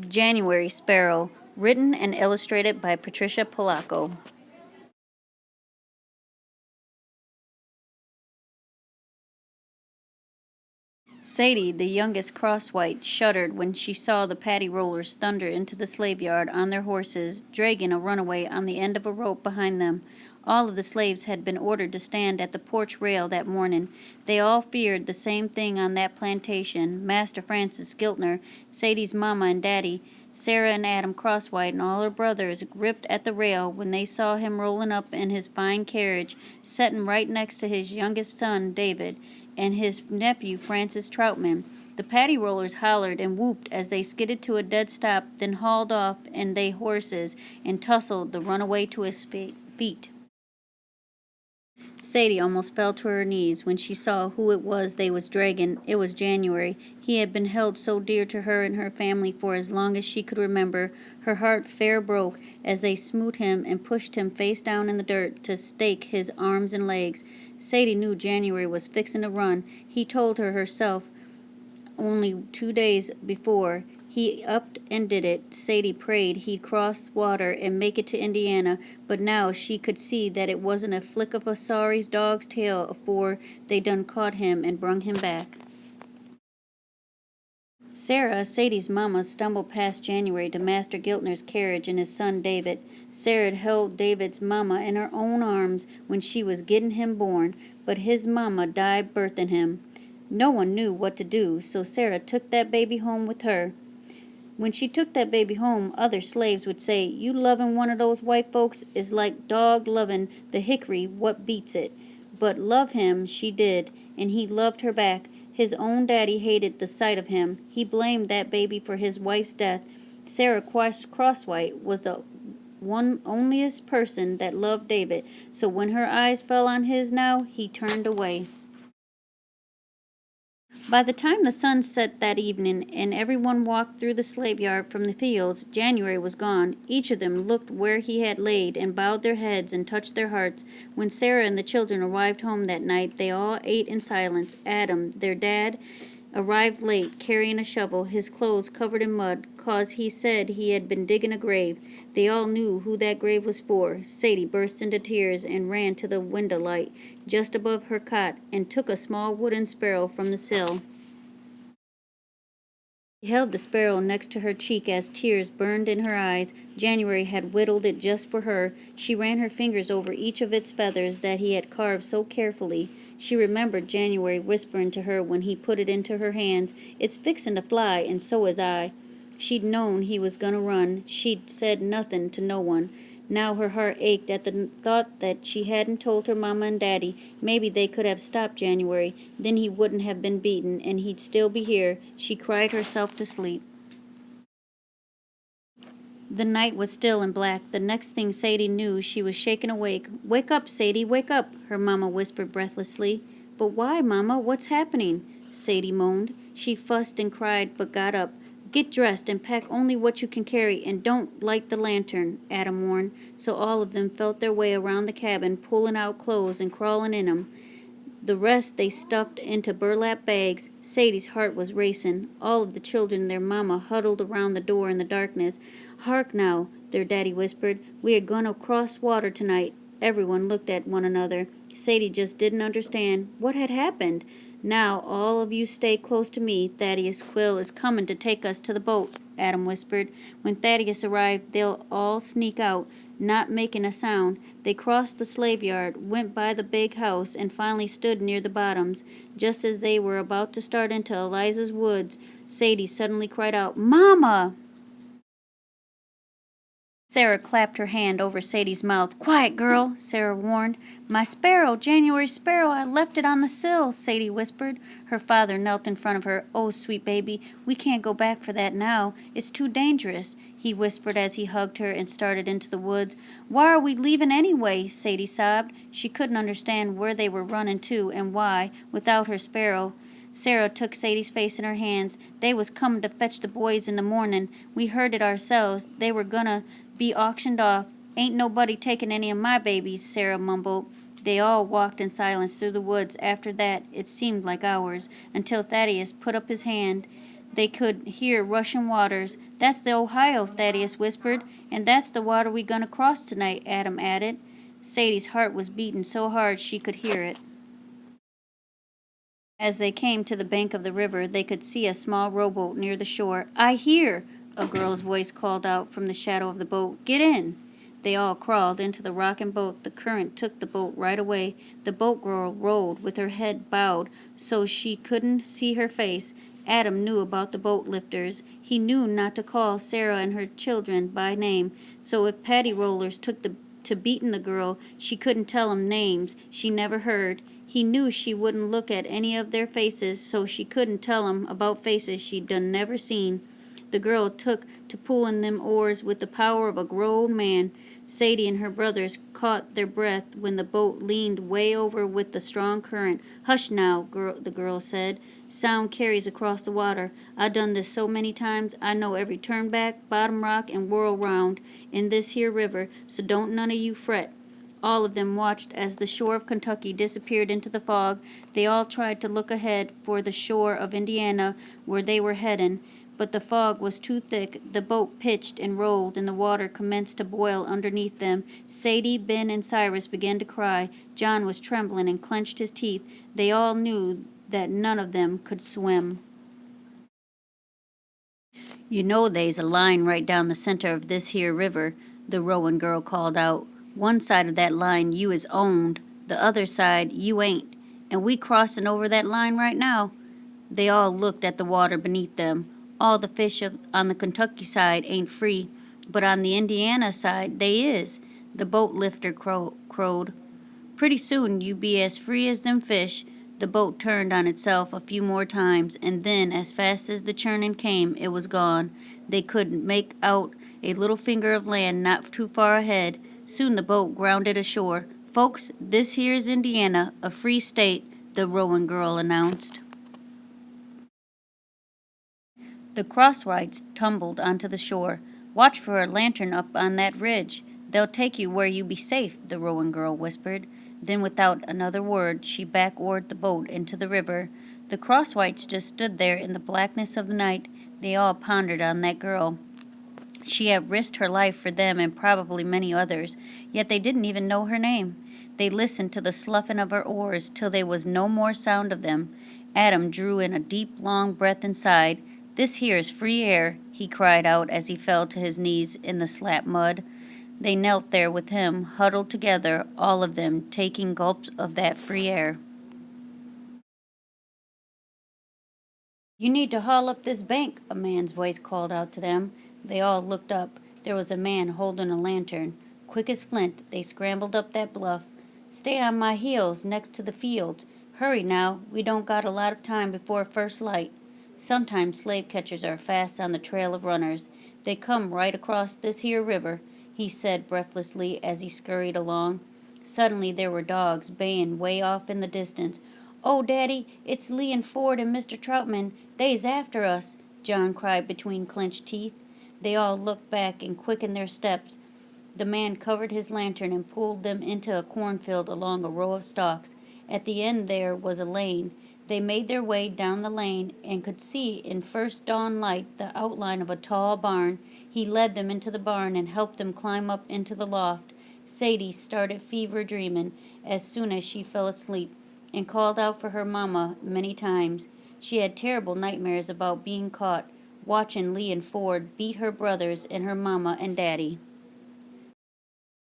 January Sparrow, written and illustrated by Patricia Polacco. Sadie, the youngest crosswhite, shuddered when she saw the paddy rollers thunder into the slave yard on their horses, dragging a runaway on the end of a rope behind them. All of the slaves had been ordered to stand at the porch rail that morning. They all feared the same thing on that plantation. Master Francis Giltner, Sadie's mama and daddy, Sarah and Adam Crosswhite, and all her brothers gripped at the rail when they saw him rolling up in his fine carriage, setting right next to his youngest son, David, and his nephew, Francis Troutman. The paddy rollers hollered and whooped as they skidded to a dead stop, then hauled off in they horses and tussled the runaway to his feet. Sadie almost fell to her knees when she saw who it was they was dragging. It was January. He had been held so dear to her and her family for as long as she could remember. Her heart fair broke as they smoot him and pushed him face down in the dirt to stake his arms and legs. Sadie knew January was fixin' to run. He told her herself only 2 days before. He upped and did it. Sadie prayed he'd cross water and make it to Indiana, but now she could see that it wasn't a flick of a sorry dog's tail afore they done caught him and brung him back. Sarah, Sadie's mama, stumbled past January to Master Giltner's carriage and his son David. Sarah had held David's mama in her own arms when she was getting him born, but his mama died birthing him. No one knew what to do, so Sarah took that baby home with her. When she took that baby home, other slaves would say, "You lovin' one of those white folks is like dog lovin' the hickory what beats it." But love him she did, and he loved her back. His own daddy hated the sight of him. He blamed that baby for his wife's death. Sarah Crosswhite was the one onlyest person that loved David, so when her eyes fell on his now, he turned away. By the time the sun set that evening and everyone walked through the slave yard from the fields, January was gone. Each of them looked where he had laid and bowed their heads and touched their hearts. When Sarah and the children arrived home that night, they all ate in silence. Adam, their dad, arrived late, carrying a shovel, his clothes covered in mud, 'cause he said he had been digging a grave. They all knew who that grave was for. Sadie burst into tears and ran to the window light just above her cot and took a small wooden sparrow from the sill. She held the sparrow next to her cheek as tears burned in her eyes. January had whittled it just for her. She ran her fingers over each of its feathers that he had carved so carefully. She remembered January whispering to her when he put it into her hands, "It's fixin' to fly, and so is I." She'd known he was gonna run. She'd said nothin' to no one. Now her heart ached at the thought that she hadn't told her mama and daddy. Maybe they could have stopped January. Then he wouldn't have been beaten, and he'd still be here. She cried herself to sleep. The night was still and black. The next thing Sadie knew, she was shaken awake. "Wake up, Sadie, wake up," her mama whispered breathlessly. "But why, mama? What's happening?" Sadie moaned. She fussed and cried, but got up. "Get dressed and pack only what you can carry, and don't light the lantern," Adam warned. So all of them felt their way around the cabin, pulling out clothes and crawling in 'em. The rest they stuffed into burlap bags. Sadie's heart was racing. All of the children and their mama huddled around the door in the darkness. "Hark now," their daddy whispered. "We are going to cross water tonight." Everyone looked at one another. Sadie just didn't understand what had happened. "Now all of you stay close to me. Thaddeus Quill is coming to take us to the boat," Adam whispered. "When Thaddeus arrives, they'll all sneak out, not making a sound." They crossed the slave yard, went by the big house, and finally stood near the Bottoms. Just as they were about to start into Eliza's woods, Sadie suddenly cried out, "Mama!" Sarah clapped her hand over Sadie's mouth. "Quiet, girl," Sarah warned. "My sparrow, January's sparrow, I left it on the sill," Sadie whispered. Her father knelt in front of her. "Oh, sweet baby, we can't go back for that now. It's too dangerous," he whispered as he hugged her and started into the woods. "Why are we leaving anyway?" Sadie sobbed. She couldn't understand where they were running to and why, without her sparrow. Sarah took Sadie's face in her hands. "They was comin' to fetch the boys in the mornin'. We heard it ourselves. They were gonna be auctioned off. Ain't nobody taking any of my babies," Sarah mumbled. They all walked in silence through the woods. After that, it seemed like hours, until Thaddeus put up his hand. They could hear rushing waters. "That's the Ohio," Thaddeus whispered. "And that's the water we gonna cross tonight," Adam added. Sadie's heart was beating so hard she could hear it. As they came to the bank of the river, they could see a small rowboat near the shore. "I hear!" a girl's voice called out from the shadow of the boat. "Get in!" They all crawled into the rocking boat. The current took the boat right away. The boat girl rowed with her head bowed so she couldn't see her face. Adam knew about the boat lifters. He knew not to call Sarah and her children by name, so if Patty Rollers took to beating the girl, she couldn't tell 'em names she never heard. He knew she wouldn't look at any of their faces, so she couldn't tell 'em about faces she'd done never seen. The girl took to pulling them oars with the power of a grown man. Sadie and her brothers caught their breath when the boat leaned way over with the strong current. "Hush now," the girl said. "Sound carries across the water. I done this so many times, I know every turn back, bottom rock, and whirl round in this here river, so don't none of you fret." All of them watched as the shore of Kentucky disappeared into the fog. They all tried to look ahead for the shore of Indiana where they were heading, but the fog was too thick. The boat pitched and rolled, and the water commenced to boil underneath them. Sadie, Ben, and Cyrus began to cry. John was trembling and clenched his teeth. They all knew that none of them could swim. "You know they's a line right down the center of this here river," the rowing girl called out. "One side of that line you is owned, the other side you ain't, and we crossin' over that line right now." They all looked at the water beneath them. "All the fish on the Kentucky side ain't free, but on the Indiana side they is," the boat lifter crowed. "Pretty soon you be as free as them fish." The boat turned on itself a few more times, and then, as fast as the churning came, it was gone. They could make out a little finger of land not too far ahead. Soon the boat grounded ashore. "Folks, this here's Indiana, a free state," the rowing girl announced. The Crosswhites tumbled onto the shore. "Watch for a lantern up on that ridge. They'll take you where you be safe," the rowing girl whispered. Then, without another word, she back-oared the boat into the river. The Crosswhites just stood there in the blackness of the night. They all pondered on that girl. She had risked her life for them and probably many others, yet they didn't even know her name. They listened to the sloughing of her oars till there was no more sound of them. Adam drew in a deep, long breath and sighed. "This here's free air," he cried out as he fell to his knees in the slap mud. They knelt there with him, huddled together, all of them taking gulps of that free air. "You need to haul up this bank," a man's voice called out to them. They all looked up. There was a man holding a lantern. Quick as flint, they scrambled up that bluff. "Stay on my heels next to the fields. Hurry now, we don't got a lot of time before first light." Sometimes slave catchers are fast on the trail of runners. "They come right across this here river," he said breathlessly as he scurried along. Suddenly there were dogs baying way off in the distance. "Oh, Daddy, it's Lee and Ford and Mr. Troutman. They's after us," John cried between clenched teeth. They all looked back and quickened their steps. The man covered his lantern and pulled them into a cornfield along a row of stalks. At the end there was a lane. They made their way down the lane and could see in first dawn light the outline of a tall barn. He led them into the barn and helped them climb up into the loft. Sadie started fever dreaming as soon as she fell asleep, and called out for her mama many times. She had terrible nightmares about being caught, watching Lee and Ford beat her brothers and her mama and daddy.